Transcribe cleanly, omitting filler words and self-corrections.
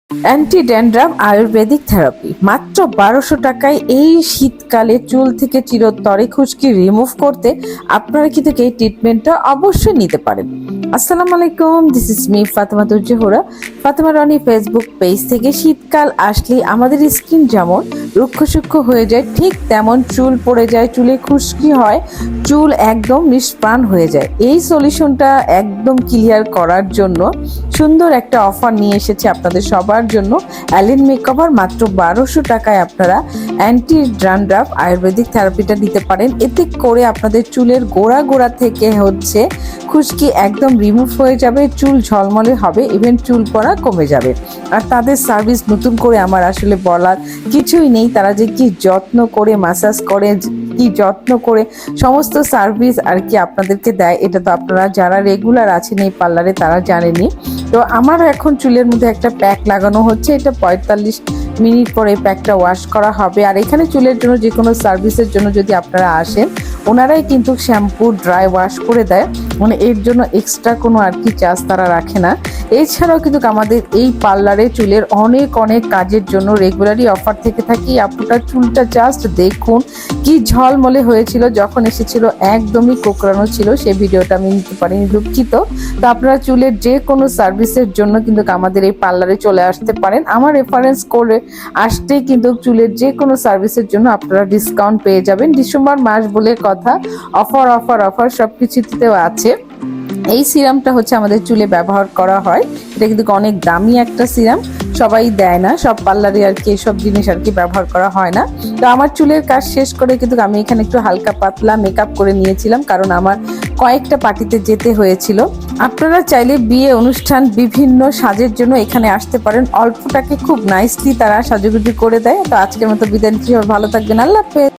Anti dandruff Ayurvedic therapy মাত্র 1200 টাকায়। এই শীতকালে চুল থেকে চিরতরে খুশকি রিমুভ করতে আপনারা কিন্তু এই ট্রিটমেন্টটা অবশ্যই নিতে পারেন। আসসালামু আলাইকুম, this is me Fatema Zohra, Fatema Roni Facebook page থেকে। শীতকাল আসলে আমাদের স্কিন যেমন রুক্ষ সূক্ষ্ম হয়ে যায়, ঠিক তেমন চুল পড়ে যায়, চুলে খুশকি হয়, চুল একদম নিষ্প্রাণ হয়ে যায়। এই সলিউশনটা একদম ক্লিয়ার করার জন্য সুন্দর একটা অফার নিয়ে এসেছে আপনাদের সবার জন্য। অ্যালেন মেকওভার মাত্র 1200 টাকায় আপনারা অ্যান্টি ড্যান্ড্রাফ আয়ুর্বেদিক থেরাপিটা দিতে পারেন। এতে করে আপনাদের চুলের গোড়া থেকে খুশকি একদম রিমুভ হয়ে যাবে, চুল ঝলমলে হবে, ইভেন চুল পড়া কমে যাবে। আর তাদের সার্ভিস নতুন করে আমার আসলে বলার কিছুই নেই। তারা যে কি যত্ন করে ম্যাসাজ করে, কি যত্ন করে সমস্ত সার্ভিস আর কি আপনাদেরকে দেয়, এটা তো আপনারা যারা রেগুলার আছেন এই পার্লারে তারা জানেনি। তো আমার এখন চুলের মধ্যে একটা প্যাক লাগানো হচ্ছে, এটা 45 মিনিট পরে প্যাকটা ওয়াশ করা হবে। আর এখানে চুলের জন্য যে কোনো সার্ভিসের জন্য যদি আপনারা আসেন, ওনারাই কিন্তু শ্যাম্পু ড্রাই ওয়াশ করে দেয়, মানে এর জন্য এক্সট্রা কোনো আর কি চার্জ তারা রাখে না। এছাড়াও কিন্তু আমাদের এই পার্লারে চুলের অনেক কাজের জন্য রেগুলারই অফার থেকে থাকি। আপনার চুলটা জাস্ট দেখুন কি ঝলমলে হয়েছিল, যখন এসেছিল একদমই কোকড়ানো ছিল। সেই ভিডিওটা আমি নিতে পারিনি, দুঃখিত। তো আপনারা চুলের যে কোনো সার্ভিসের জন্য কিন্তু আমাদের এই পার্লারে চলে আসতে পারেন। আমার রেফারেন্স করে আসতেই কিন্তু চুলের যে কোনো সার্ভিসের জন্য আপনারা ডিসকাউন্ট পেয়ে যাবেন। ডিসেম্বর মাস বলে কথা, অফার সবকিছুতেও আছে। এই সিরামটা হচ্ছে আমাদের চুলে ব্যবহার করা হয়, এটা কিন্তু অনেক দামি একটা সিরাম, সবাই দেয় না, সব পার্লারে আর কি এসব জিনিস আর কি ব্যবহার করা হয় না। তো আমার চুলের কাজ শেষ করে কিন্তু আমি এখানে একটু হালকা পাতলা মেকআপ করে নিয়েছিলাম, কারণ আমার কয়েকটা পার্টিতে যেতে হয়েছিল। আপনারা চাইলে বিয়ে অনুষ্ঠান বিভিন্ন সাজের জন্য এখানে আসতে পারেন, অল্প টাকায় খুব নাইসলি তারা সাজুগুজু করে দেয়। তো আজকের মতো বিদায় নিচ্ছি, ভালো থাকবেন, আল্লাহ হাফেজ।